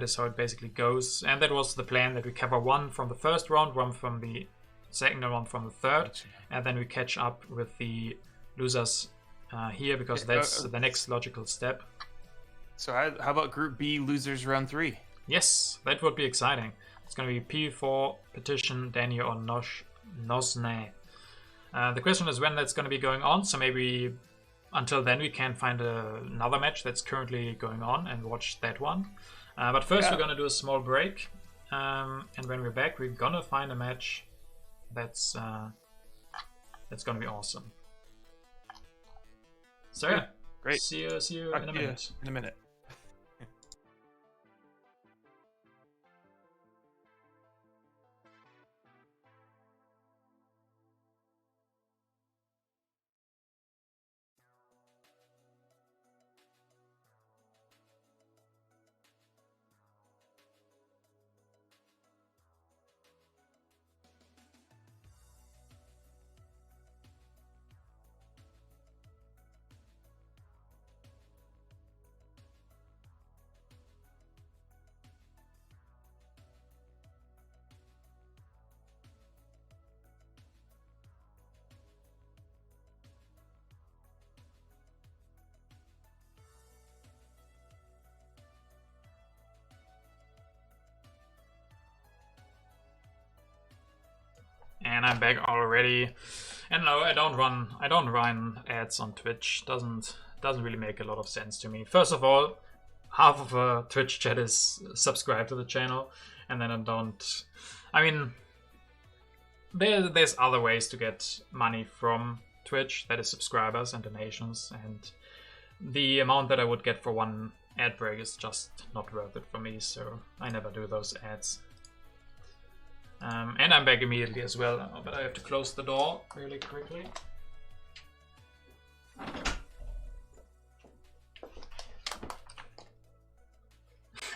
is how it basically goes. And that was the plan, that we cover one from the first round, one from the second, and one from the third, and then we catch up with the losers here, because that's the next logical step. So how about Group B losers round 3? Yes, that would be exciting. It's going to be P4, Petition, Daniel, or Nosne. The question is when that's going to be going on, so maybe until then we can find another match that's currently going on and watch that one. But first we're going to do a small break, and when we're back we're going to find a match that's going to be awesome. So yeah, great. See you in a minute. In a minute. And I'm back already. And no, I don't run ads on Twitch. Doesn't really make a lot of sense to me. First of all, half of a Twitch chat is subscribed to the channel, and then I mean, there's other ways to get money from Twitch, that is subscribers and donations, and the amount that I would get for one ad break is just not worth it for me, so I never do those ads. And I'm back immediately as well, but I have to close the door really quickly.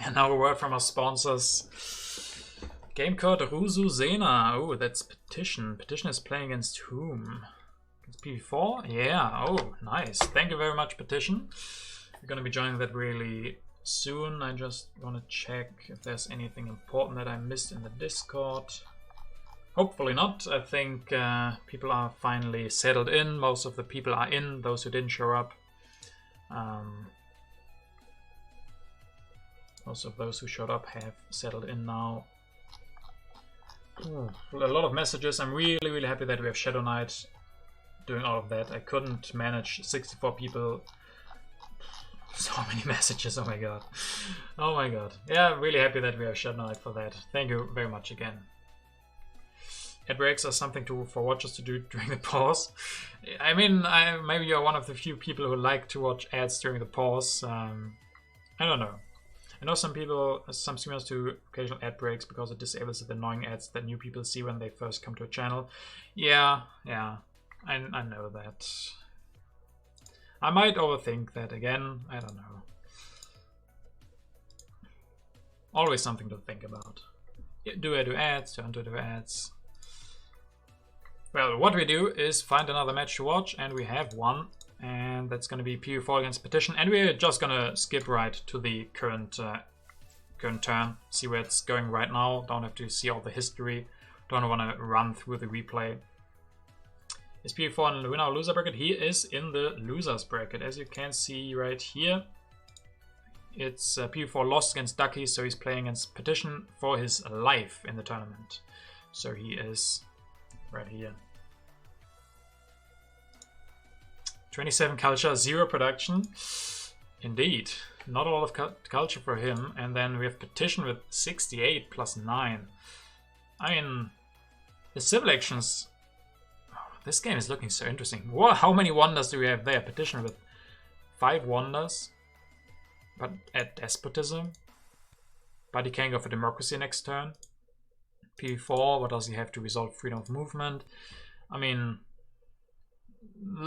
And now a word from our sponsors, Game4 Ruzu Zena. Oh, that's Petition. Petition is playing against whom? Against PV4? Yeah. Oh, nice. Thank you very much, Petition. We're gonna be joining that really soon. I just want to check if there's anything important that I missed in the Discord. Hopefully not. I think people are finally settled in. Most of the people are in, those who didn't show up. Most of those who showed up have settled in now. A lot of messages. I'm really happy that we have Shadow Knight doing all of that. I couldn't manage 64 people. So many messages, oh my god. Oh my god. Yeah, I'm really happy that we have Shadow Knight for that. Thank you very much again. Ad breaks are something for watchers to do during the pause. I mean, maybe you're one of the few people who like to watch ads during the pause. I don't know. I know some people, some streamers do occasional ad breaks because it disables the annoying ads that new people see when they first come to a channel. Yeah, I know that. I might overthink that again, I don't know. Always something to think about. Do I do ads? Don't do ads? Well, what we do is find another match to watch, and we have one. And that's going to be PV4 against Petition, and we're just going to skip right to the current turn, see where it's going right now. Don't have to see all the history, don't want to run through the replay. Is PV4 in the winner or loser bracket? He is in the losers bracket, as you can see right here. It's PV4 lost against Ducky, so he's playing against Petition for his life in the tournament. So he is right here. 27 culture, 0 production. Indeed, not a lot of culture for him. And then we have Petition with 68 plus 9. I mean, the civil actions. Oh, this game is looking so interesting. What? How many wonders do we have there? Petition with 5 wonders, but at despotism. But he can go for democracy next turn. PV4, what does he have to resolve? Freedom of movement. I mean,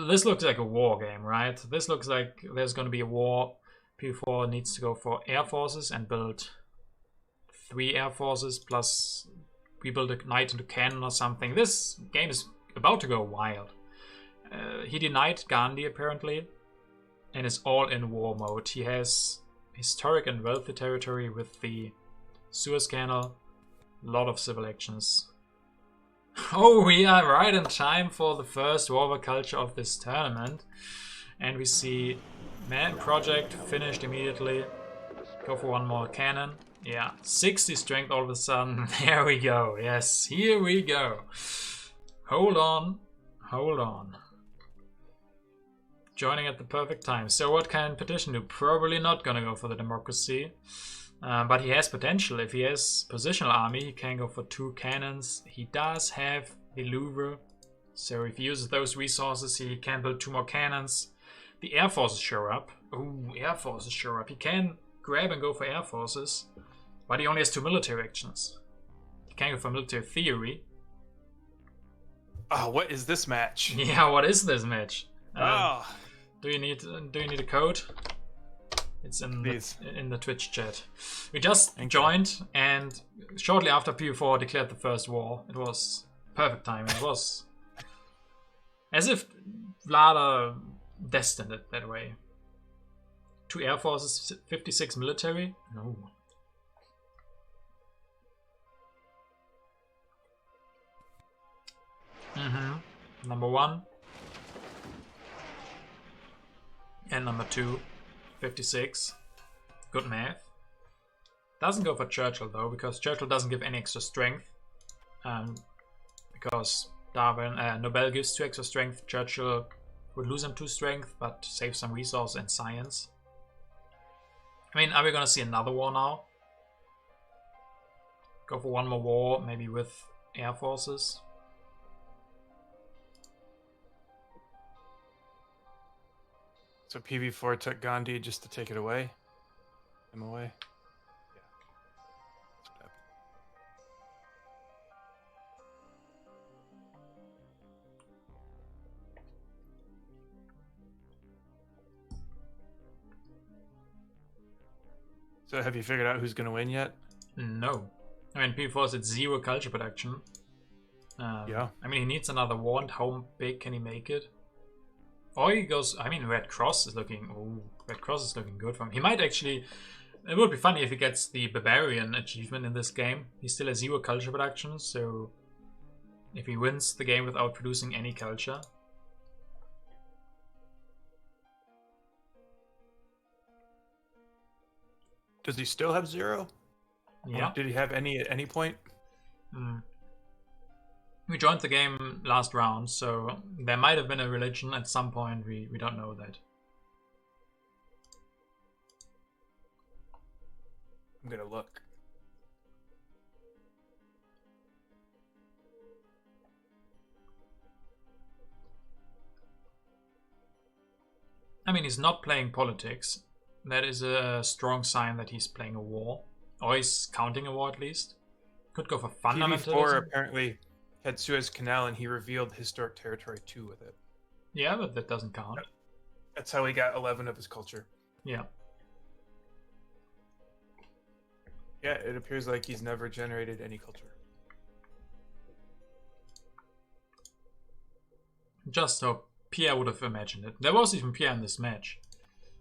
this looks like a war game, right? This looks like there's going to be a war. PV4 needs to go for air forces and build 3 air forces, plus we build a knight into cannon or something. This game is about to go wild. He denied Gandhi apparently, and is all in war mode. He has historic and wealthy territory with the Suez Canal. A lot of civil actions. Oh, we are right in time for the first war culture of this tournament. And we see Man Project finished immediately. Go for one more cannon. Yeah, 60 strength all of a sudden. There we go. Yes, here we go. Hold on. Hold on. Joining at the perfect time. So what can Petition do? Probably not gonna go for the democracy. But he has potential. If he has positional army, he can go for 2 cannons. He does have the Louvre, so if he uses those resources, he can build 2 more cannons. The air forces show up. Ooh, air forces show up. He can grab and go for air forces, but he only has 2 military actions. He can go for military theory. Oh, what is this match? Yeah, what is this match? Oh. Do you need a code? It's in the Twitch chat. We just joined, and shortly after PV4 declared the first war. It was perfect timing. It was as if Vlada destined it that way. 2 air forces, 56 military? No. Number 1. And number 2. 56. Good math. Doesn't go for Churchill though, because Churchill doesn't give any extra strength. Because Nobel gives 2 extra strength. Churchill would lose him 2 strength, but save some resource and science. I mean, are we gonna see another war now? Go for one more war, maybe with air forces. So PV4 took Gandhi just to take it away? Him away? Yeah. That's what happened. So have you figured out who's going to win yet? No. I mean, P4 is at 0 culture production. Yeah. I mean, he needs another war, and how big can he make it? Or he goes... I mean, Red Cross is looking... Ooh, Red Cross is looking good for him. He might actually... It would be funny if he gets the Barbarian achievement in this game. He still has 0 culture production, so... If he wins the game without producing any culture... Does he still have 0? Yeah. Did he have any at any point? We joined the game last round, so there might have been a religion at some point. We don't know that. I'm gonna look. I mean, he's not playing politics. That is a strong sign that he's playing a war. Or he's counting a war at least. Could go for fundamentalism. TV4 apparently had Suez Canal and he revealed historic territory 2 with it. Yeah, but that doesn't count. That's how he got 11 of his culture. Yeah. Yeah, it appears like he's never generated any culture. Just so Pierre would have imagined it. There was even Pierre in this match.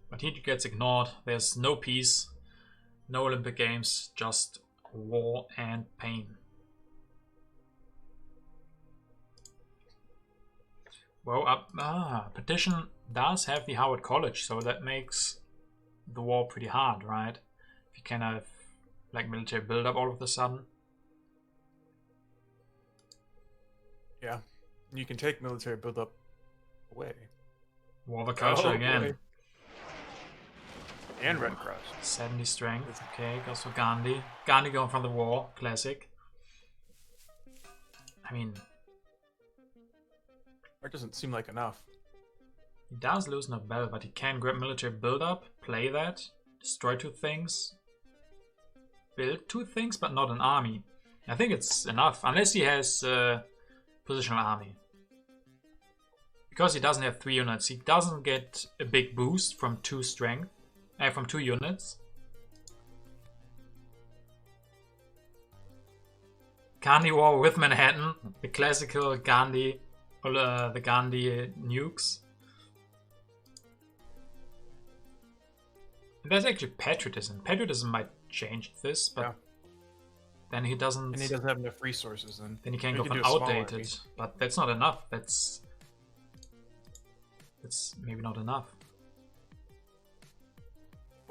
But he gets ignored. There's no peace, no Olympic Games, just war and pain. Well, Petition does have the Howard College, so that makes the war pretty hard, right? If you can have like military build-up all of a sudden. Yeah, you can take military build-up away. War the culture again. Boy. And Red Cross. 70 strength. Okay, goes for Gandhi. Gandhi going from the war. Classic. I mean... That doesn't seem like enough. He does lose no battle, but he can grab military build-up, play that, destroy 2 things, build 2 things, but not an army. I think it's enough, unless he has positional army. Because he doesn't have 3 units, he doesn't get a big boost from 2 strength. From 2 units. Gandhi War with Manhattan, the classical Gandhi, the Gandhi nukes. And there's actually patriotism. Patriotism might change this, but yeah. Then he doesn't. And he doesn't have enough resources. Then he can go for outdated, but that's not enough. That's maybe not enough.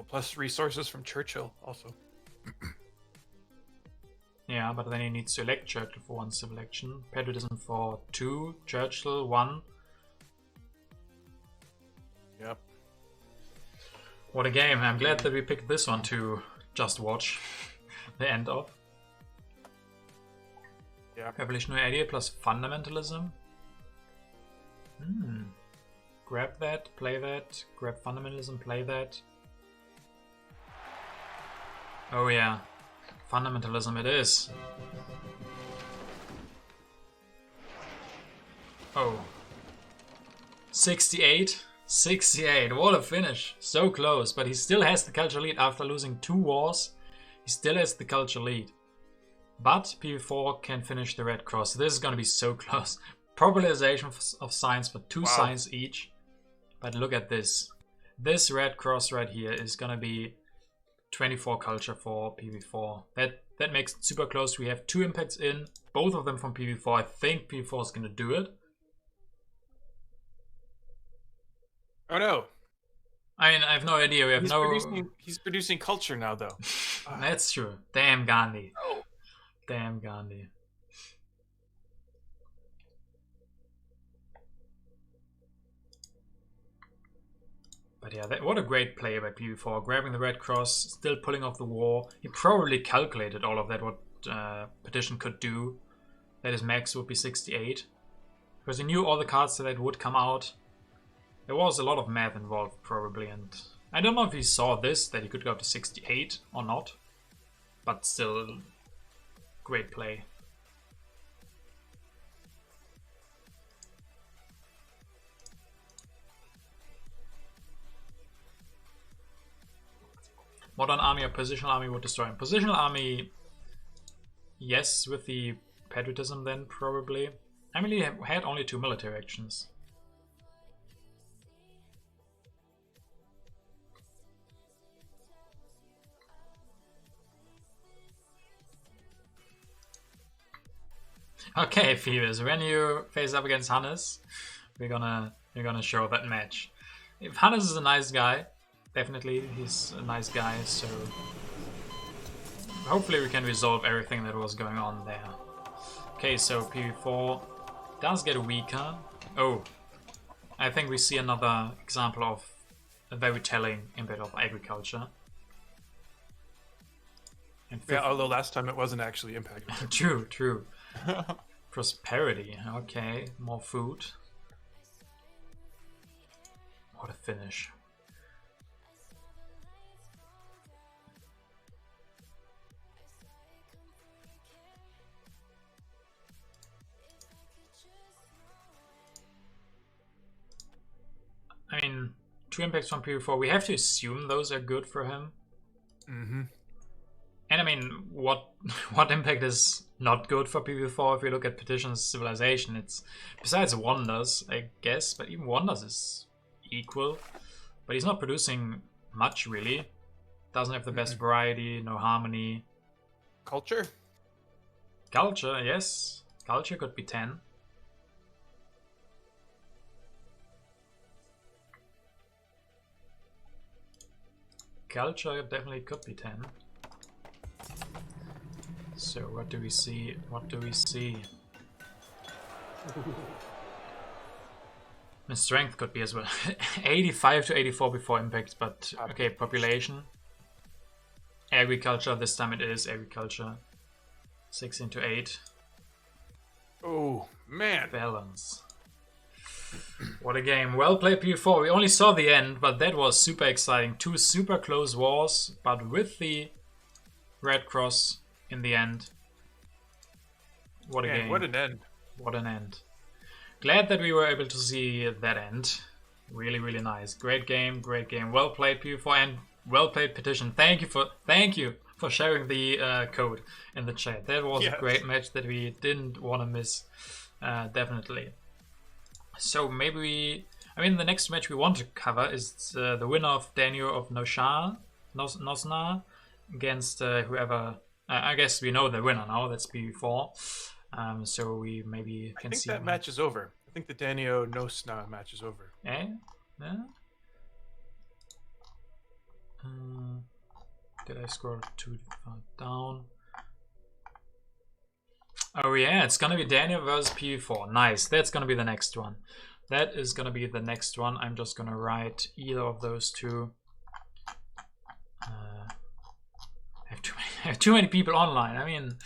Plus resources from Churchill also. Yeah, but then he needs to elect Churchill for 1 civil election. Patriotism for 2, Churchill 1. Yep. What a game. I'm glad that we picked this one to just watch the end of. Yeah. Revolutionary idea plus fundamentalism. Grab that, play that. Grab fundamentalism, play that. Oh yeah, fundamentalism it is. Oh. 68? 68, what a finish. So close, but he still has the culture lead after losing 2 wars. He still has the culture lead. But PV4 can finish the Red Cross. This is going to be so close. Popularization of science for 2 science each. But look at this. This Red Cross right here is going to be 24 culture for PV4. That makes it super close. We have 2 impacts in, both of them from PV4. I think PV4 is going to do it. Oh no! I mean, I have no idea. We have He's producing culture now, though. That's true. Damn Gandhi. Oh. Damn Gandhi. But yeah, what a great play by PV4. Grabbing the Red Cross, still pulling off the war. He probably calculated all of that, what Petition could do. That his max would be 68. Because he knew all the cards that would come out. There was a lot of math involved, probably. And I don't know if he saw this, that he could go up to 68 or not. But still, great play. Modern army or positional army would destroy him. Positional army yes, with the patriotism then, probably. I mean, he had only 2 military actions. Okay, Phoebus, when you face up against Hannes, we're gonna show that match. If Hannes is a nice guy, definitely he's a nice guy, so hopefully we can resolve everything that was going on there. Okay, so PV4 does get weaker. Oh, I think we see another example of a very telling impact of agriculture. And Yeah, although last time it wasn't actually impacted. True, true. Prosperity, okay, more food. What a finish. I mean, 2 impacts from PV4, we have to assume those are good for him. Mm-hmm. And I mean, what impact is not good for PV4 if you look at Petition's Civilization? It's besides Wonders, I guess, but even Wonders is equal. But he's not producing much, really. Doesn't have the best variety, no harmony. Culture? Culture, yes. Culture could be 10. Culture definitely could be 10. So what do we see? What do we see? And strength could be as well. 85 to 84 before impact, but okay, population. Agriculture, this time it is agriculture. 16 to 8. Oh, man. Balance. What a game. Well played, PV4. We only saw the end, but that was super exciting. 2 super close wars, but with the Red Cross in the end. What a game. What an end. What an end. Glad that we were able to see that end. Really, really nice. Great game, great game. Well played, PV4, and well played, Petition. Thank you for sharing the code in the chat. That was a great match that we didn't want to miss. Definitely. So maybe I mean the next match we want to cover is the winner of Daniel of Nosna against whoever. I guess we know the winner now. That's PV4. So we maybe can see. I think that match is over. I think the Danio Nosna match is over. Eh? Yeah? Did I scroll too far down? Oh yeah, it's gonna be Daniel versus PV4. Nice, that's gonna be the next one. That is gonna be the next one. I'm just gonna write either of those two. I have too many people online. I mean,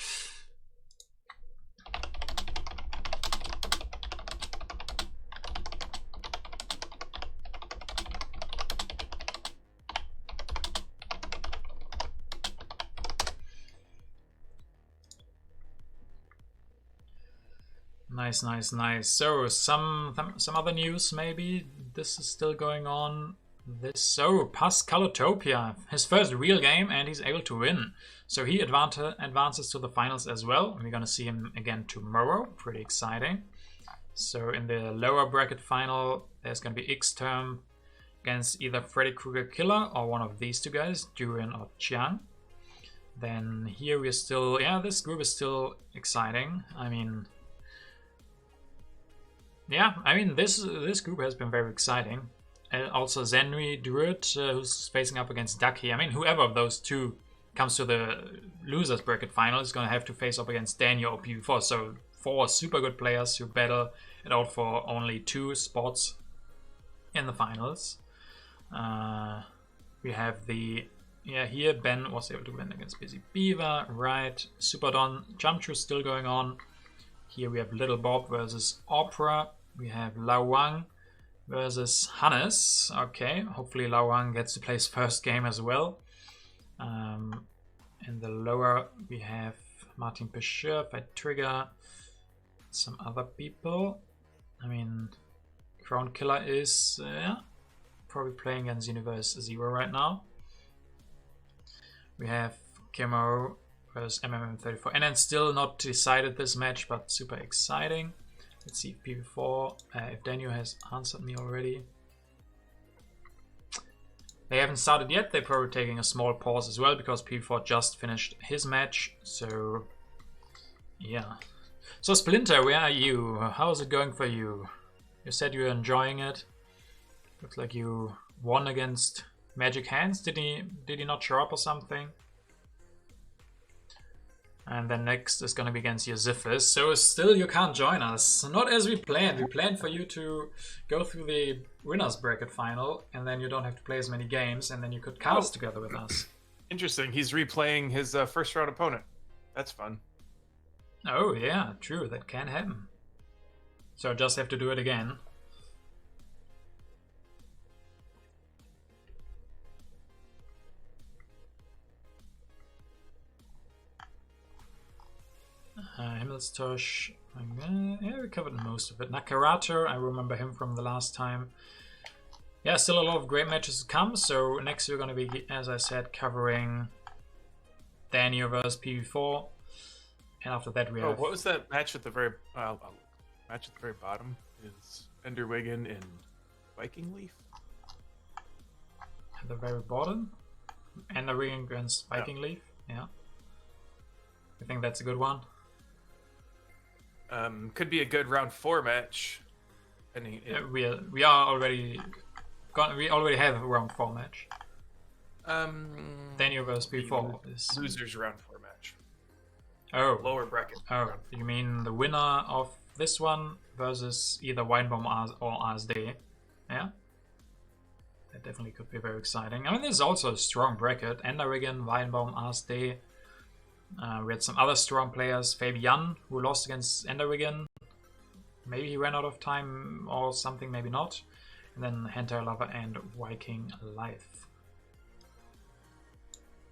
nice, nice, nice. So some other news maybe. This is still going on. Pascalotopia, his first real game, and he's able to win. So he advances to the finals as well. We're gonna see him again tomorrow. Pretty exciting. So in the lower bracket final, there's gonna be X-Term against either Freddy Krueger Killer or one of these two guys, Durian or Chiang. Then here we're still, this group is still exciting. I mean, this group has been very exciting. Also Zenri Druid, who's facing up against Ducky. I mean, whoever of those two comes to the losers bracket final is going to have to face up against Daniel or PV4. So 4 super good players who battle it out for only 2 spots in the finals. We have here Ben was able to win against BusyBeaver, right? Superdon Jump Through still going on. Here we have Little Bob versus Opera. We have Lao Wang versus Hannes. Okay, hopefully Lao Wang gets to play his first game as well. In the lower we have Martin Pecheur, Fight Trigger, some other people. I mean, Crown Killer is probably playing against Universe Zero right now. We have Kemo versus MMM34. And then still not decided this match, but super exciting. Let's see if PV4, if Daniel has answered me already. They haven't started yet. They're probably taking a small pause as well because PV4 just finished his match. So, yeah. So Splinter, where are you? How's it going for you? You said you were enjoying it. Looks like you won against Magic Hands. Did he not show up or something? And then next is going to be against Yosifis. So still you can't join us. Not as we planned. We planned for you to go through the winners bracket final, and then you don't have to play as many games, and then you could cast together with us. Interesting. He's replaying his first round opponent. That's fun. Oh yeah, true. That can happen. So I just have to do it again. Himmelstosh, yeah, we covered most of it. Nakarato, I remember him from the last time. Yeah, still a lot of great matches to come. So next we're going to be, as I said, covering Daniel versus PV4, and after that we have. What was that match at the very bottom? Is Enderwigan and Viking Leaf? At the very bottom, Enderwigan against Viking Leaf. Yeah, I think that's a good one. Could be a good round 4 match. We are already gone. We already have a round 4 match. Daniel versus P4 is losers round 4 match. Oh, Lower bracket. Oh, you mean the winner of this one versus either Weinbaum or ASD? Yeah, that definitely could be very exciting. I mean, there's also a strong bracket: Enderwigan, Weinbaum, ASD. We had some other strong players, Fabian, who lost against Enderwigan. Maybe he ran out of time or something, maybe not. And then Hentai Lover and Viking Life.